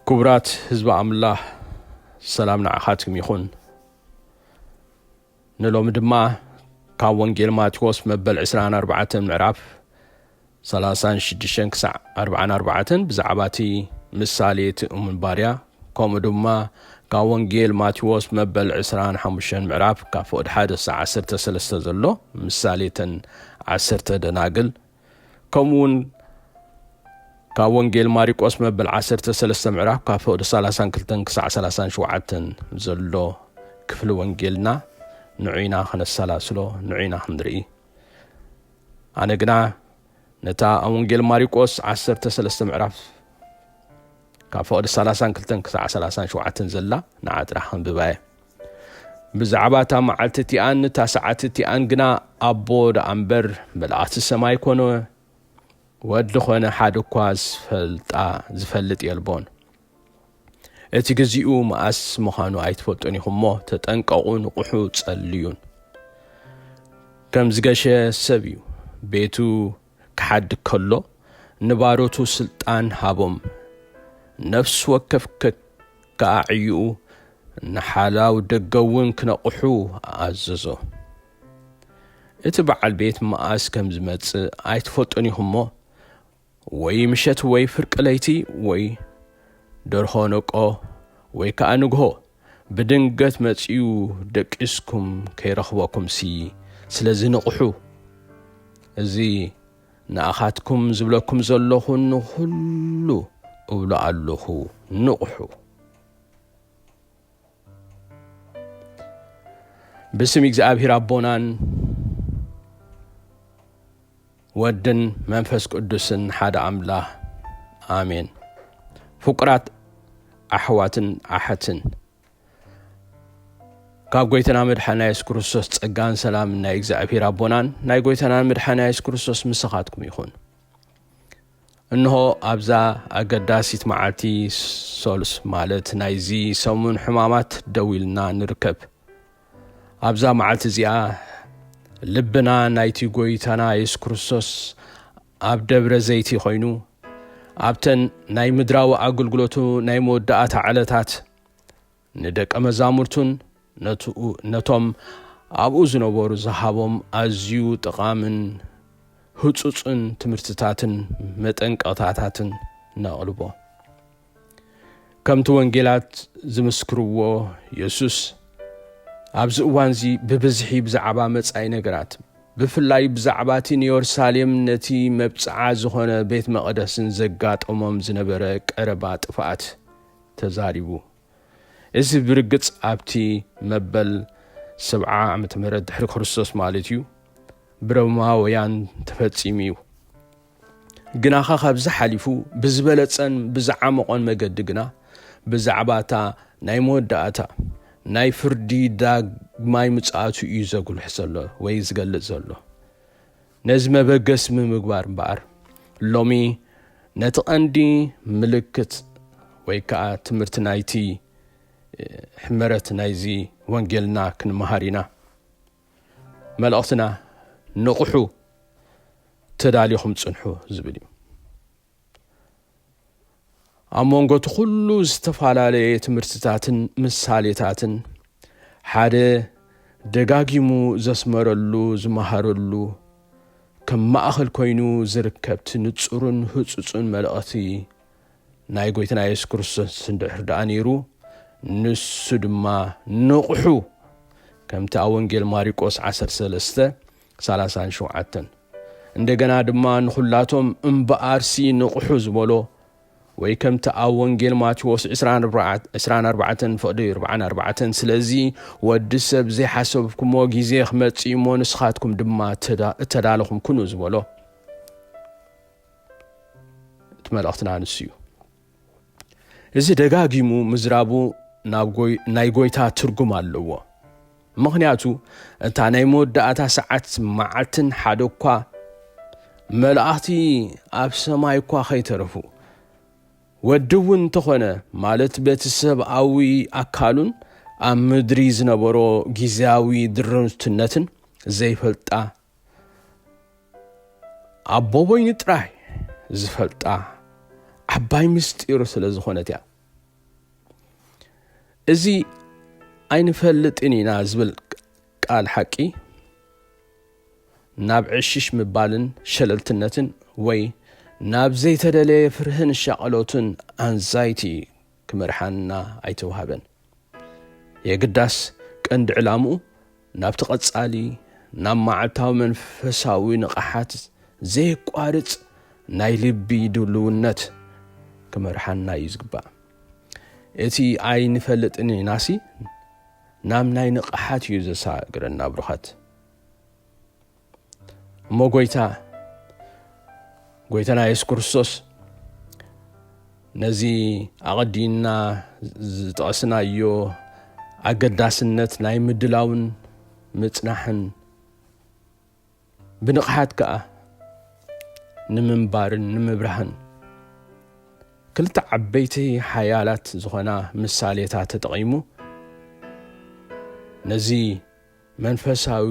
كبرات حزب الله سلامنا عخاتكم يخون نلو مدما كاون جيل ماتيوس مبل 24 معرف 36 كسع 44 بزعباتي مثالية باريا كوم دما كاون جيل ماتيوس مبل 25 معرف كافو حد الساعة 10 زلو مثالية 10 دناقل كومون كاون جيل ماريكوس مبل 13 معرف كافو 32 كسع 37 زلو كفل ونجيلنا نعينا خن السلاسلو نعينا خندري أنا قنا نتا أونجيل ماريكوس 13 معرف كافو 32 كسع 37 زلا نعاد راح بباي بزعباتا معلتتي أن تاسعتتي أن قنا أبو دا أمبر بلعات السماء يكونوا ودخونا حادو كواز زفلت يلبون እቲ ግዜኡ ማኣስ ምዃኑ ኣይትፈልጡን ኢኹሞ ተጠንቀቑን ቁሑ ጸልዩን ከም ዝገሸ ሰብ እዩ ቤቱ ክሓድ ከሎ ንባሮቱ ስልጣን ሃቦም ነፍስ ወከፍ ከዓይኡ ንሓላው ደገውን ክነቑሑ ኣዘዞ እቲ በዓል ቤት ማኣስ ከም ዝመጽእ ኣይትፈልጡን ኢኹሞ ወይ ምሸት ወይ ፍርቂ ለይቲ ወይ درخ نقو ويكا نقو بدنقت متيو دقسكم كي رخوكم سي سلازي نقحو زي ناخاتكم زبلكم زلوخو نخلو أولا اللوخو نقحو بسميك زعبه ربونان ودن منفس قدسن حدا عمله آمين فقرات أحواتن أحتن كاب قويتنا مدحنا يسكرسوس تقان سلام نايك زعبي ربونان نايك قويتنا مدحنا يسكرسوس مسخاتكم يخون إنه أبزا أقداسيت معاتي سولس مالت نايزي سومن حمامات دويلنا نركب أبزا معاتي زيا لبنا نايتي قويتنا يسكرسوس أبدبر زيتي خوينو أبتن ناي مدراو أقلقلوتو ناي مودعات علتات ندك أمزامرتون نتوم أبو زنوبور زهابهم أزيو تقامن هتسوتن تمرتتاتن متنقطعتاتن نقلبو كم توانجيلات زمسكروو يسوس أبز وانزي ببزحي بزعبا متسعي نقرات بفلاي بزعباتي يورساليم نتي مبصع زخونه بيت مقدسن زقات زنبره قربات فات تزاريبو እዚ ብርግጽ ኣብቲ መበል 70 ዓመተ ምህረት ድሕሪ ክርስቶስ ማለት እዩ ብሮማውያን ተፈጺሙ እዩ ግና ካብዚ ሓሊፉ ብዝበለጸን ብዝዓመቆን መገዲ ግና ብዛዕባታ ናይ መወዳእታ ናይ ፍርዲ ዳግማይ ምጽኣቱ እዩ ዘጉልሕ ዘሎ ወይ ዝገልጽ ዘሎ ነዚ መበገስ ምግባር እምበር ሎሚ ነቲ ቀንዲ ምልክት ወይ ከዓ ትምህርቲ ናይቲ حمرت نايزي وانجلنا كن مهارينا ملأتنا نقحو تداليهم تصنحو زبلي أمونغو تخلو استفالالي تمرتتاتن مساليتاتن حادة دقاقيمو زسمرلو زمهارلو كما أخل كوينو زركبت نتصرن هتصن ملأتي نايقويتنا يسكرس سندحر دانيرو نسدما نقحو كم تأونجيل ماريكوس 13:37 عندنا دما نخلاتهم انبارسي نقحو زبولو وي كم تأونجيل ماتيوس 24 فقدي 44 سلازي ودسب زي حسبكم وغيزي خمصيمو نسخاتكم دما تدالكم كنو زبولو تملأتنا نسيو إذا دقاقيمو مزرابو نايقويتا ترقم اللو مغنياتو انتا نايمو داعتا ساعات معالتن حادوكوا ملأتي اب سمايكوا خيترفو ودوون تخونا مالت بيت السبعاوي اكالون ام مدريز نبرو جيزاوي درنتنتن زي فلتا ابو بوين تراي زفلتا عباي مستيرو سلازخونتيا እዚ ኣይንፈልጥን ኢና ዝብል ቃል ሓቂ ናብ ዕሽሽ ምባልን ሸለልትነትን ወይ ናብ ዘይተደለየ ፍርህን ሻቀሎትን አንዛይቲ ክመርሓና ኣይተዋሃበን የግዳስ ቀንዲ ዕላምኡ ናብ ተቐጻሊ ናብ መዓልታዊ መንፈሳዊ ንቕሓት ዘይቋርጽ ናይ ልቢ ድልውነት ክመርሓና እዩ ዝግባእ እቲ ኣይንፈልጥን ኢናሲ ናብ ናይ ንቕሓት እዩ ዘሳግረና ብሩኻት እሞ ጎይታና ኢየሱስ ክርስቶስ ነዚ ኣቐዲና ዝጠቕስናዮ ኣገዳስነት ናይ ምድላውን ምጽናሕን ብንቕሓት ከዓ ንምንባርን ንምብራህን ክልተ ዓበይቲ ሓያላት ዝኾና ምሳሌታት ተጠቒሙ ነዚ መንፈሳዊ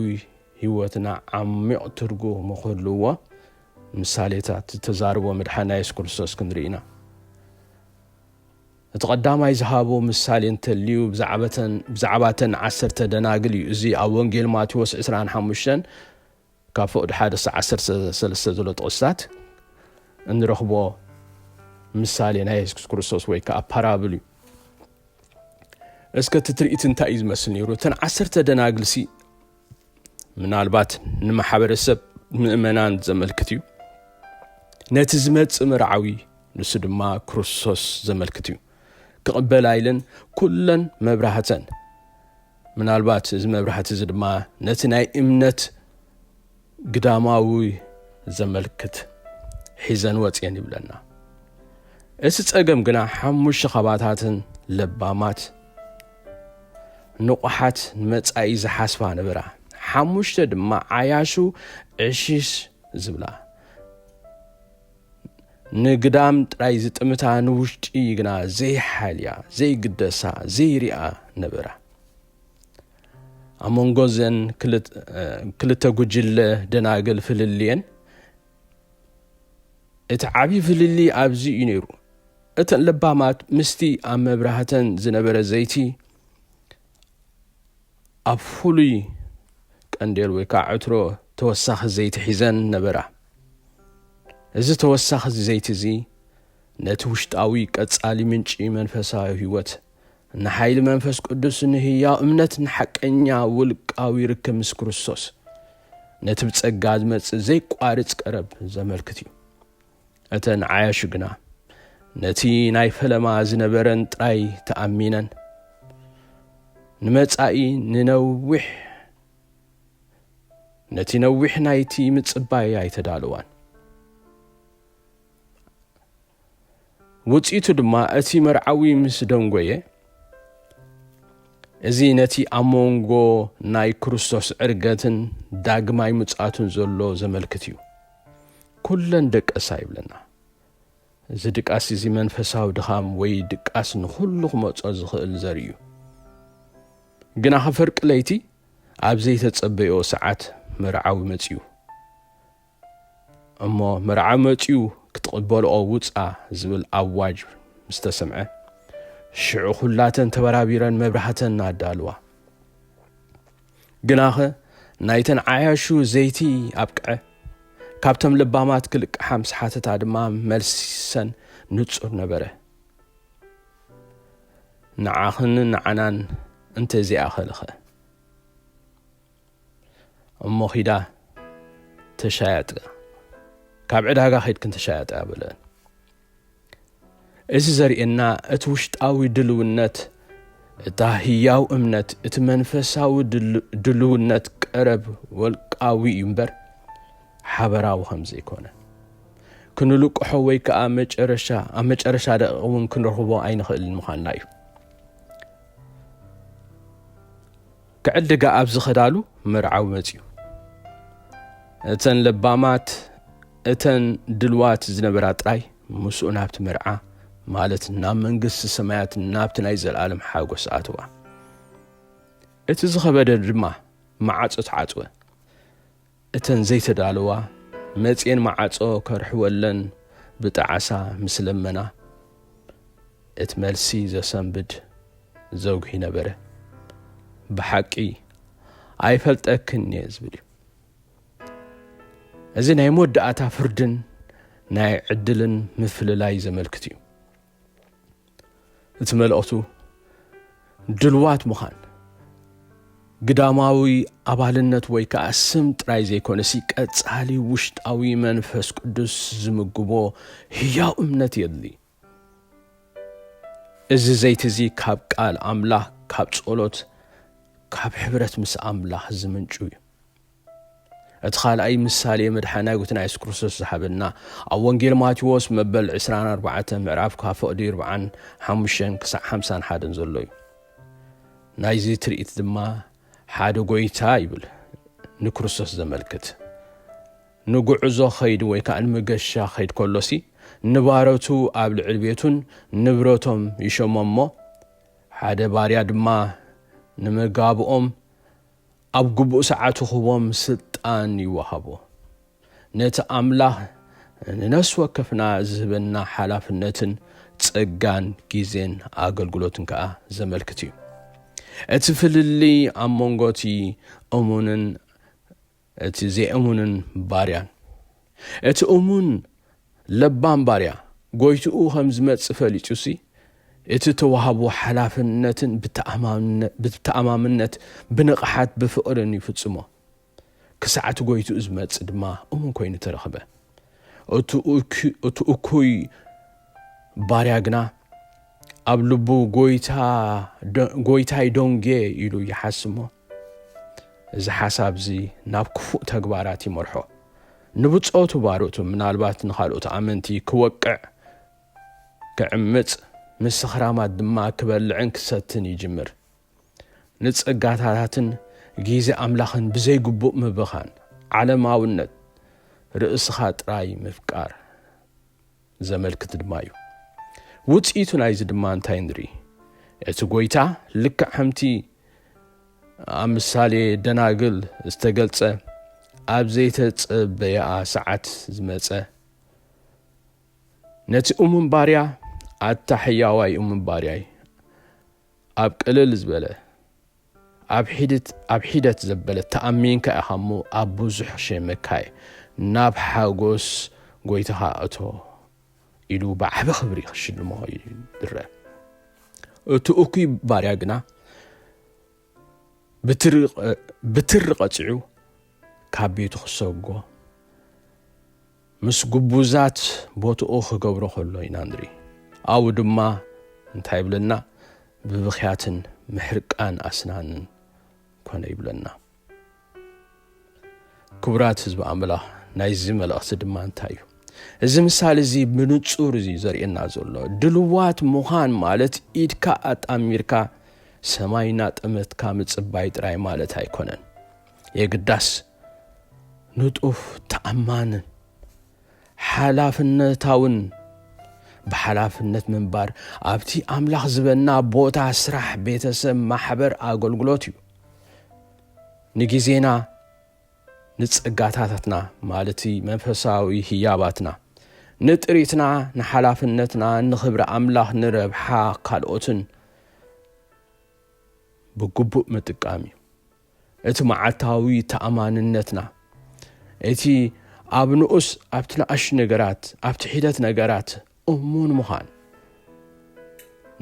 ህይወትና ዓሚቕ ትርጉም ክህልዎ ምሳሌታት ተዛርቦ መድሓና ኢየሱስ ክርስቶስ ክንርኢና እቲ ቀዳማይ ዝሃቦ ምሳሌ እንተልዩ ብዛዕባተን 10 ደናግል እዩ እዚ ኣብ ወንጌል ማቴዎስ 25 ካብ ፍቕዲ 1-13 ዘሎ ጥቕስታት እንረኽቦ ምሳሌ ናይ ኢየሱስ ክርስቶስ ወይ ከዓ ፓራብል እዩ እስከ ትርኢት እንታይ እዩ ዝመስል ነይሩ እተን 10 ደናግል ሲ ምናልባት ንማሕበረሰብ ምእመናን ዘመልክት እዩ ነቲ ዝመጽእ መርዓዊ ንሱ ድማ ክርስቶስ ዘመልክት እዩ ክቕበል ኣይለን ኩለን መብራህተን ምናልባት እዚ መብራህቲ እዚ ድማ ነቲ ናይ እምነት ግዳማዊ ዘመልክት ሒዘን ወጽየን ይብለና እዚ ጸገም ግና 5 ኸባታትን ለባማት ንቑሓት ንመጻኢ ዝሓስባ ነበራ 5 ድማ ዓያሹ ዕሽሽ ዝብላ ንግዳም ጥራይ ዝጥምታ ንውሽጢ ግና ዘይሓልያ ዘይግደሳ ዘይሪኣ ነበራ ኣሞንጎዘን ክልተ ጉጅለ ደናግል ፍልልየን እቲ ዓቢ ፍልሊ ኣብዚ እዩ ነይሩ እተን ለባማት ምስቲ ኣብ መብራህተን ዝነበረ ዘይቲ ኣብ ፍሉይ ቀንዴል ወይ ከዓ ዕትሮ ተወሳኺ ዘይቲ ሒዘን ነበራ እዚ ተወሳኺ ዘይቲ እዚ ነቲ ውሽጣዊ ቀጻሊ ምንጪ መንፈሳዊ ህይወት ንሓይሊ መንፈስ ቅዱስ ንህያው እምነት ንሓቀኛ ውልቃዊ ርክብ ምስ ክርስቶስ ነቲ ብጸጋ ዝመጽእ ዘይቋርጽ ቀረብ ዘመልክት እዩ እተን ዓያሹ ግና ነቲ ናይ ፈለማ ዝነበረን ጥራይ ተኣሚነን ንመጻኢ ነቲ ነዊሕ ናይቲ ምጽባይ ኣይተዳልዋን ውጽኢቱ ድማ እቲ መርዓዊ ምስ ደንጎየ እዚ ነቲ ኣሞንጎ ናይ ክርስቶስ ዕርገትን ዳግማይ ምጽኣቱን ዘሎ ዘመልክት እዩ ኩለን ደቀሳ ይብለና እዚ ድቃስ እዚ መንፈሳዊ ድኻም ወይ ድቃስ ንኹሉ ክመጾ ዝኽእል ዘርእዩ ግና ኸፈርቂ ለይቲ ኣብ ዘይተጸበዮ ሰዓት መርዓዊ መጺኡ እሞ መርዓዊ መጺኡ ክትቕበልኦ ውፃ ዝብል ኣዋጅ ምስ ተሰምዐ ሽዑ ኩላተን ተበራቢረን መብራህተን ኣዳልዋ ግናኸ ናይተን ዓያሹ ዘይቲ ኣብቅዐ ካብቶም ልባማት ክልቅሓ ምስ ሓተታ ድማ መልሰን ንጹር ነበረ ንዓኽን ንዓናን እንተዘይኣኸልኸ እሞ ኺዳ ተሻያጥ ካብ ዕዳጋ ኸይድክን ተሻያጥ ኣብለን እዚ ዘርእየና እቲ ውሽጣዊ ድልውነት እታ ህያው እምነት እቲ መንፈሳዊ ድልውነት ቀረብ ወልቃዊ እምበር ሓበራዊ ከም ዘይኮነ ክንልቅሖ ወይ ከዓ ኣብ መጨረሻ ደቕውን ክንረኽቦ ኣይንኽእልን ምዃንና እዩ ክዕድጋ ኣብ ዝኸዳሉ መርዓዊ መጺኡ እተን ለባማት እተን ድልዋት ዝነበራ ጥራይ ምስኡ ናብቲ መርዓ ማለት ናብ መንግስቲ ሰማያት ናብቲ ናይ ዘለዓለም ሓጎስ ኣትዋ እቲ ዝኸበደ ድማ ማዓጾ ተዓጽወ እተን ዘይተዳልዋ መጽየን ማዓጾ ከርሕወለን ብጣዓሳ ምስለመና እቲ መልሲ ዘሰንብድ زوج هنا بره بحقي ኣይፈልጠክን ዝብል እዚ ናይ መወዳእታ ፍርድን ናይ ዕድልን ምፍልላይ ዘመልክት እዩ እቲ መልእኽቱ ድልዋት ምዃን ግዳማዊ ኣባልነት ወይ ከዓ ስም ጥራይ ዘይኮነሲ ቀጻሊ ውሽጣዊ መንፈስ ቅዱስ ዝምግቦ ህያው እምነት የድሊ እዚ ዘይትዚ ካብ ቃል ኣምላኽ ካብ ጸሎት ካብ ሕብረት ምስ ኣምላኽ ዝምንጩ እዩ እቲ ካልኣይ ምሳሌ መድሓና ጎትና ኢየሱስ ክርስቶስ ዝሓበና ኣብ ወንጌል ማቴዎስ መበል 24 ምዕራፍ ካፍቕዲ 45 ክሳብ 51 ዘሎ እዩ ናይዚ ትርኢት ድማ ሓደ ጎይታ ይብል ንክርስቶስ ዘመልክት ንጉዕዞ ኸይድ ወይ ከዓ ንመገሻ ኸይድ ከሎሲ ንባሮቱ ኣብ ልዕል ቤቱን ንብረቶም ይሾሞሞ ሓደ ባርያ ድማ ንመጋብኦም ኣብ ግቡእ ሰዓቱ ኽቦም ስልጣን ይወሃቦ ነቲ ኣምላኽ ንነፍሲ ወከፍና ዝህበና ሓላፍነትን ጸጋን ጊዜን ኣገልግሎትን ከዓ ዘመልክት እዩ እቲ ፍልሊ ኣብ መንጎቲ እሙንን እቲ ዘይእሙንን ባርያን እቲ እሙን ለባም ባርያ ጎይትኡ ከም ዝመጽእ ፈሊጡሲ እቲ ተዋሃቦ ሓላፍነትን ብተኣማምነት ብንቕሓት ብፍቕርን ይፍጽሞ ክሳዕቲ ጎይትኡ ዝመጽእ ድማ እሙን ኮይኑ ተረኸበ እቲ እኩይ ባርያ ግና ኣብ ልቡ ጎይታይ ዶንጌ ኢሉ ይሓስሞ እዚ ሓሳብ እዚ ናብ ክፉእ ተግባራት ይመርሖ ንብጾቱ ባሮቱ ምናልባት ንኻልኦት ኣመንቲ ክወቅዕ ክዕምጽ ምስ ኽራማት ድማ ክበልዕን ክሰትን ይጅምር ንጸጋታትን ጊዜ ኣምላኽን ብዘይግቡእ ምብኻን ዓለማውነት ርእስኻ ጥራይ ምፍቃር ዘመልክት ድማ እዩ ውጽኢቱ ናይዚ ድማ እንታይ ንርኢ እቲ ጎይታ ልክዕ ከምቲ ኣብ ምሳሌ ደናግል ዝተገልጸ ኣብ ዘይተጸበያ ሰዓት ዝመጸ ነቲ እሙን ባርያ ኣታሕያዋይ እሙን ባርያይ ኣብ ቅልል ዝበለ ኣብ ሒደት ዘበለ ተኣሚንካ ኢኻሞ ኣብ ብዙሕ ሸመካይ ናብ ሓጎስ ጎይታኻ እቶ ኢሉ ብዓቢ ኽብሪ ክሽልሞ ይድረአ እቲ እኩይ ባርያ ግና ብትሪ ቐፂዑ ካብ ቤቱ ክሰጎ ምስ ጉቡዛት ቦትኡ ክገብሮ ከሎ ኢና ንርኢ ኣው ድማ እንታይ ይብለና ብብኽያትን ምሕርቃን ኣስናንን ኮነ ይብለና ክቡራት ህዝቢ ኣምላኽ ናይዚ መልእኽቲ ድማ እንታይ እዩ እዚ ምሳሌ እዚ ብንጹር እዚ ዘርእየና ዘሎ ድልዋት ምዃን ማለት ኢድካ ኣጣሚርካ ሰማይና ጠመትካ ምጽባይ ጥራይ ማለት ኣይኮነን የግዳስ ንጡፍ ተኣማንን ሓላፍነታውን ብሓላፍነት ምንባር ኣብቲ ኣምላኽ ዝበና ቦታ ስራሕ ቤተሰብ ማሕበር ኣገልግሎት እዩ ንጊዜና ንጸጋታታትና ማለት መንፈሳዊ ህያባትና ንጥሪትና ንሓላፍነትና ንኽብሪ ኣምላኽ ንረብሓ ካልኦትን ብግቡእ ምጥቃም እዩ እቲ መዓልታዊ ተኣማንነትና እቲ ኣብ ንኡስ ኣብቲ ንኣሽ ነገራት ኣብቲ ሒደት ነገራት እሙን ምዃን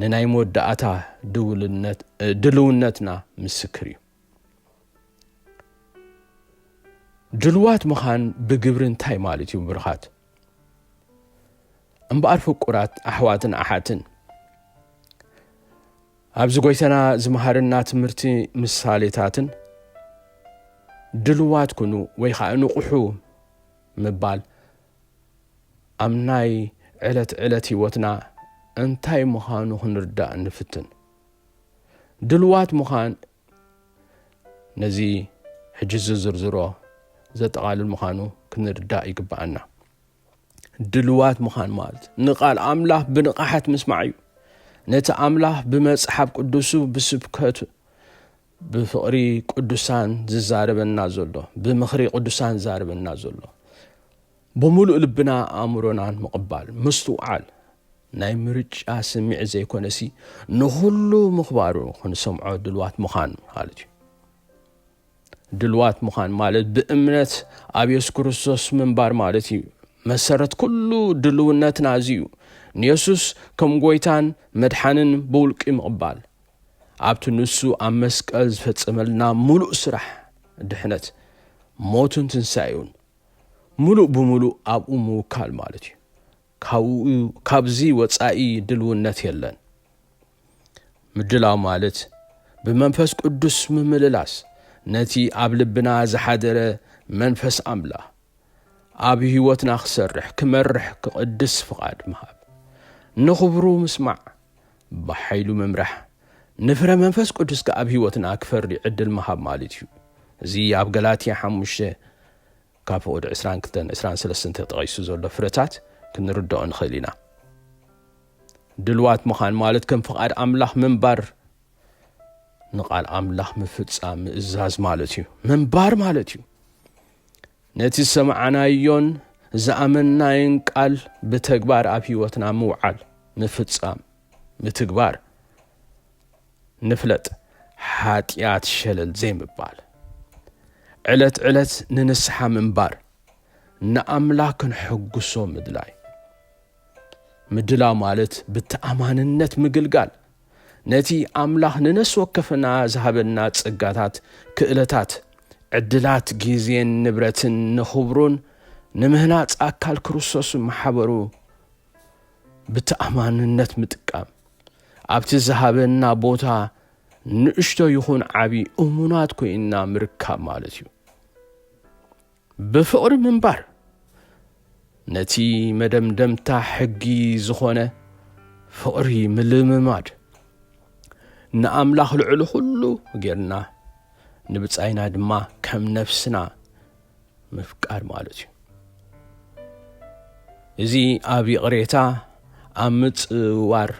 ንናይ መወዳእታ ድልውነትና ምስክር እዩ ድልዋት ምዃን ብግብሪ እንታይ ማለት እዩ ብርኻት እምበኣር ፍቁራት ኣሕዋትን ኣሓትን ኣብዚ ጎይተና ዝመሃርና ትምህርቲ ምሳሌታትን ድልዋት ኩኑ ወይ ከዓ ንቑሑ ምባል ኣብ ናይ ዕለት ህይወትና እንታይ ምዃኑ ክንርዳእ ንፍትን ድልዋት ምዃን ነዚ ሕጂ ዝዝርዝሮ ዘጠቓልል ምዃኑ ክንርዳእ ይግባአና ድልዋት ምዃን ማለት ንቓል ኣምላኽ ብንቕሓት ምስማዕ እዩ ነቲ ኣምላኽ ብመጽሓፍ ቅዱሱ ብስብከቱ ብፍቕሪ ቅዱሳን ዝዛረበና ዘሎ ብምኽሪ ቅዱሳን ዝዛረበና ዘሎ بملء لبنا أمرنا مقبل مستوعل ናይ ምርጫ ስሚዕ ዘይኮነሲ ንኹሉ ምኽባሩ ክንሰምዖ ድልዋት ምዃን ማለት እዩ ድልዋት ምዃን ማለት ብእምነት ኣብ ኢየሱስ ክርስቶስ ምንባር ማለት እዩ መሰረት ኩሉ ድልውነትና እዩ ንኢየሱስ ከም ጎይታን መድሓንን ብውልቂ ምቕባል ኣብቲ ንሱ ኣብ መስቀል ዝፈጸመልና ሙሉእ ስራሕ ድሕነት ሞትን ትንሳኤውን ሙሉእ ብምሉእ ኣብኡ ምውካል ማለት እዩ ካብዚ ወፃኢ ድልውነት የለን ምድላው ማለት ብመንፈስ ቅዱስ ምምልላስ ነቲ ኣብ ልብና ዝሓደረ መንፈስ ኣምላኽ ኣብ ህይወትና ክሰርሕ ክመርሕ ክቅድስ ፍቓድ ምሃብ ንኽብሩ ምስማዕ ብሓይሉ መምራሕ ንፍረ መንፈስ ቅዱስ ኣብ ህይወትና ክፈሪ ዕድል ምሃብ ማለት እዩ እዚ ኣብ ገላትያ 5 ካብ ፍቅዲ 22-23 ተጠቒሱ ዘሎ ፍረታት ክንርድኦ ንኽእል ኢና ድልዋት ምዃን ማለት ከም ፍቓድ ኣምላኽ ምንባር ንቃል ኣምላኽ ምፍጻም ምእዛዝ ማለት እዩ ምንባር ማለት እዩ ነቲ ሰማዕናዮን ዝኣመናይን ቃል ብተግባር ኣብ ህይወትና ምውዓል ምፍጻም ምትግባር ንፍለጥ ሓጢኣት ሸለል ዘይምባል ዕለት ዕለት ንንስሓ ምንባር ንኣምላኽ ክንሕጉሶ ምድላይ ምድላው ማለት ብተኣማንነት ምግልጋል ነቲ ኣምላኽ ንነስ ወከፈና ዝሃበና ጸጋታት ክእለታት ዕድላት ጊዜን ንብረትን ንኽብሩን ንምህናፅ ኣካል ክርስቶስ ማሕበሩ ብተኣማንነት ምጥቃም ኣብቲ ዝሃበና ቦታ ንእሽቶ ይኹን ዓቢ እሙናት ኮይንና ምርካብ ማለት እዩ ብፍቕሪ ምንባር ነቲ መደምደምታ ሕጊ ዝኾነ ፍቕሪ ምልምማድ ንኣምላኽ ልዕሊ ኩሉ ጌርና ንብጻይና ድማ ከም ነፍስና ምፍቃድ ማለት እዩ እዚ ኣብ ይቕሬታ ኣብ ምጽዋር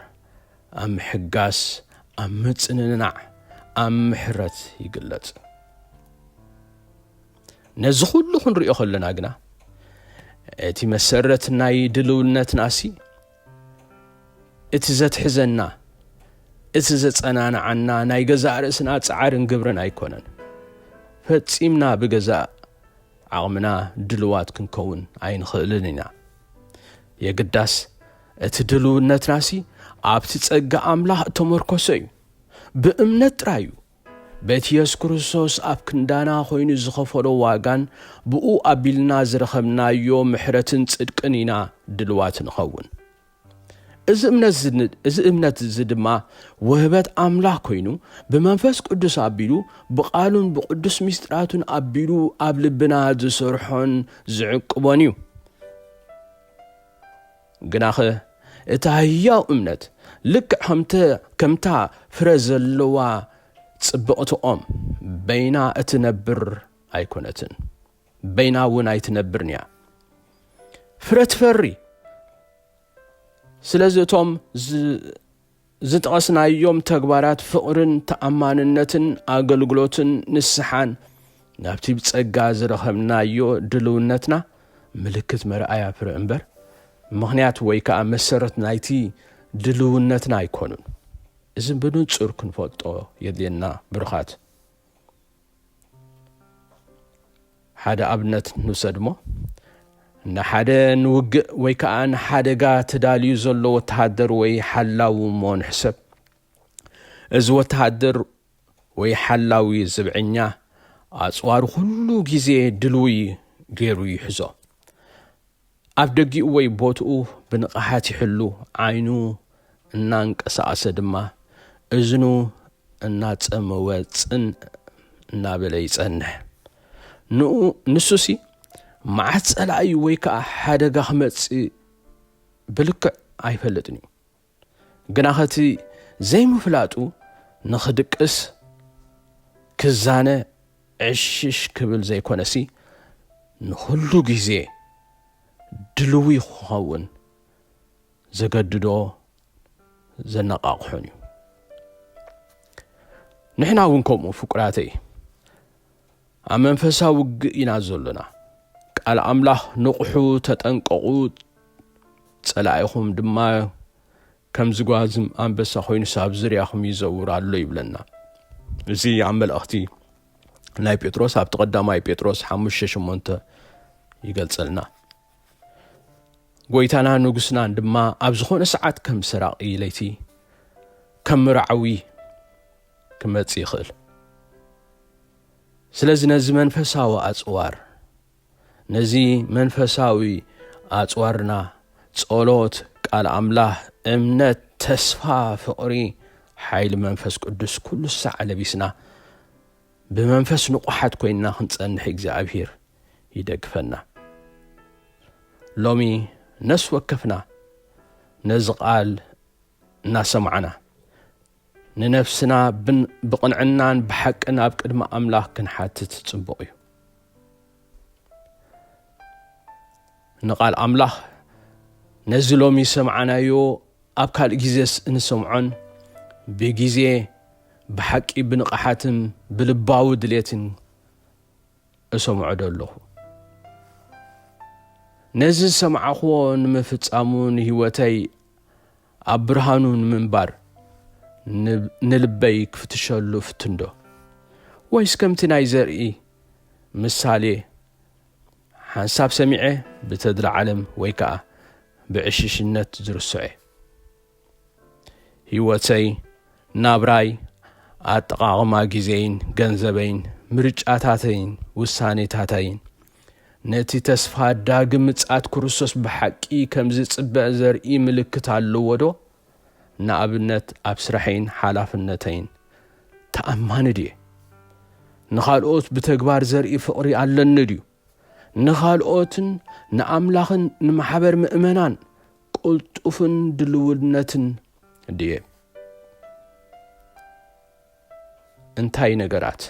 ኣብ ምሕጋስ ኣብ ምጽንናዕ ኣብ ምሕረት ይግለጽ ነዚ ኩሉ ክንሪኦ ከለና ግና እቲ መሰረት ናይ ድልውነትናሲ እቲ ዘትሕዘና እቲ ዘጸናንዓና ናይ ገዛእ ርእስና ጻዕርን ግብርን ኣይኮነን ፈጺምና ብገዛእ ዓቕምና ድልዋት ክንከውን ኣይንኽእልን ኢና የግዳስ እቲ ድልውነትናሲ ኣብቲ ጸጋ ኣምላኽ ተመርኮሰ እዩ ብእምነት ጥራዩ በቲ ኢየሱስ ክርስቶስ ኣብ ክንዳና ኮይኑ ዝኸፈሎ ዋጋን ብኡ ኣቢልና ዝረኸብናዮ ምሕረትን ጽድቅን ኢና ድልዋት ንኸውን እዚ እምነት ድማ ወህበት ኣምላኽ ኮይኑ ብመንፈስ ቅዱስ ኣቢሉ ብቓሉን ብቅዱስ ምስጢራቱን ኣቢሉ ኣብ ልብና ዝሰርሖን ዝዕቅቦን እዩ ግናኸ እታ ህያው እምነት ልክዕ ከምታ ፍረ ዘለዋ ጽብቕቲ ኦም በይና እትነብር ኣይኮነትን በይና እውን ኣይትነብርን እያ ፍረ ትፈሪ ስለዚ እቶም ዝጠቐስናዮም ተግባራት ፍቕርን ተኣማንነትን ኣገልግሎትን ንስሓን ናብቲ ብጸጋ ዝረኸብናዮ ድልውነትና ምልክት መርኣያ ፍረ እምበር ምኽንያት ወይ ከዓ መሰረት ናይቲ ድልውነትና ኣይኮኑን እዚ ብንጹር ክንፈልጦ የድልየና ብርኻት ሓደ ኣብነት ንውሰድ እሞ ንሓደ ንውግእ ወይ ከዓ ንሓደጋ ተዳልዩ ዘሎ ወተሃደር ወይ ሓላዊ እሞ ንሕሰብ እዚ ወተሃደር ወይ ሓላዊ ዝብዕኛ ኣጽዋሩ ኩሉ ጊዜ ድልዊ ገይሩ ይሕዞ ኣብ ደጊኡ ወይ ቦትኡ ብንቕሓት ይሕሉ ዓይኑ እናንቀሳቐሰ ድማ እዝኑ እናጸመወፅን እናበለ ይጸንሕ ንሱሲ መዓት ጸላኢ ወይ ከዓ ሓደጋ ክመጽእ ብልክዕ ኣይፈልጥን እዩ ግና ኸቲ ዘይምፍላጡ ንኽድቅስ ክዛነ ዕሽሽ ክብል ዘይኮነሲ ንኹሉ ጊዜ ድልዊ ክኸውን ዘገድዶ ዘነቓቕሖን እዩ ንሕና እውን ከምኡ ፍቁራተይ ኣብ መንፈሳዊ ውግእ ኢና ዘሎና ቃል ኣምላኽ ንቑሑ ተጠንቀቑ ጸላኢኹም ድማ كم زغازم أنبسا خوين ساب زرياخم يزور الله يبلنا زي عمل أختي ناي بيتروس هاب تقدماي بيتروس حمش شمونته يقلصلنا ጎይታና ንጉስና ድማ ኣብ ዝኾነ ሰዓት ከም ሰራቂ ለይቲ ከም ምርዓዊ ክመጽ ይኽእል ስለዚ ነዚ መንፈሳዊ ኣጽዋር ነዚ መንፈሳዊ ኣጽዋርና ጸሎት ቃል ኣምላኽ እምነት ተስፋ ፍቕሪ ሓይሊ መንፈስ ቅዱስ ኩሉ ሰዓት ለቢስና ብመንፈስ ንቑሓት ኮይንና ክንጸንሕ እግዚአብሔር ይደግፈና ሎሚ نس وكفنا نزقال ناسمعنا ننفسنا بقنعنان بحقنا بقدم أملاك كنحاتت تصبقي نقال أملاك نزلومي سمعنا يو أبكال جيزيس نسمعون بجيزي بحق ابن قحاتم بلباو دليتن اسمعوا دلوه نزل سمعخو نمفتامون هوتي أبرهانون منبر نلبيك فتشلو فتندو ويس كمتنا يزرئي مسالي حنساب سميعه بتدر علم ويكا بعشش النت درسعي هوتي نابراي أتقاغما جيزين جنزبين مرجعاتاتين وسانيتاتين نتي تسفى داقم متسعات كروسوس بحقي كمزي صبع زرئي ملكت اللودو نابنت أبسرحين حالافنتين تأمان دي نخالقوت بتكبار زرئي فقري على النديو نخالقوتن نأملاخن نمحبر مؤمنان قلت أفن دلودنتن دي انتاي نقرات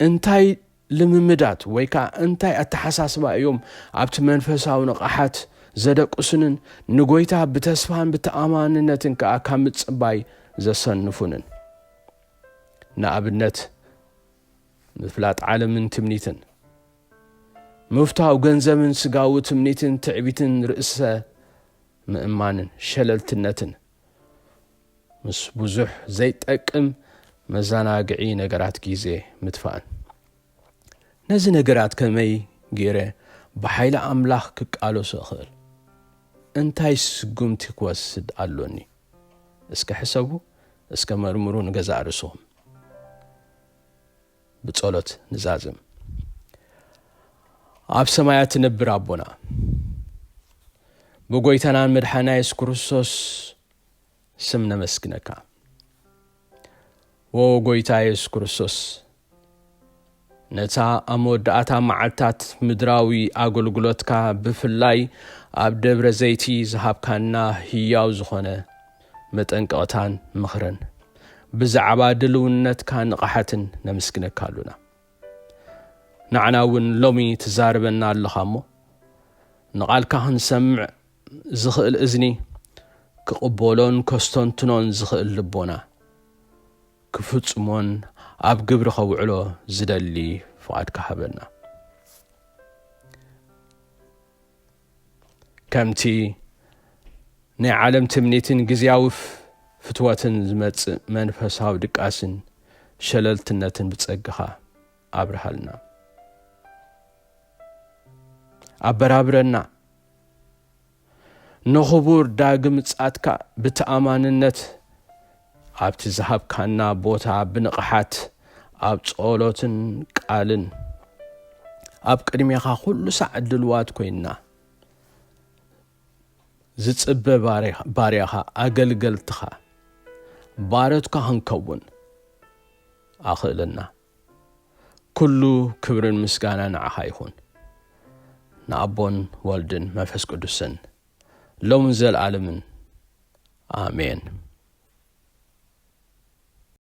انتاي لممدات ويكا انتاي اتحساسبا يوم عبت منفساو نقحات زدقسنن نغويتا بتسفان بتأماننتن كأكامت صباي زسنفونن نابنت مفلات عالم تمنيتن مفتاو غنزمن سقاو تمنيتن تعبيتن رئسة مئمانن شللتنتن مس بزح زيت أكم مزاناقعي نقرات جيزي مدفان نزي نقرات كمي جيري بحيل أملاخ كقالو سأخل انتاي سقومتي كواسد قالوني اسكا حسابو اسكا مرمرو نقزع رسوهم بتصولت نزازم عب سمايات نبر عبونا بقويتنا مدحانا يسكرسوس سمنا مسكنكا وقويتا يسكرسوس نتا أموداتا معتات مدراوي أقولقلوتكا بفلاي أب دبر زيتي زهاب كانا هياو زخونة متنقطان مخرن بزعبا دلونت كان قحتن نمسكنا كالونا نعناون لومي تزاربنا اللخامو نقال كهن سمع زخل إذني كقبولون كستونتنون زخل لبونا كفتسمون أب قبر خوعلو زدلي فؤاد كهبنا كمتي ني عالم تمنيتن قزياوف فتواتن زمت منفساو دقاسن شللتنتن بتصقخا أبرهالنا أبرابرنا نخبور داقم تساتكا بتأماننت أبتي زهاب كانا بوتا بنقحات أب تصولوتن قالن أب قدميخا كل ساعة دلوات كوينا زتصب باريخا أقلقلتخا بارتكا هنكون أخلنا كله كبر المسكانة نعها يخون نعبون والدن منفس قدسن لو منزل عالمن آمين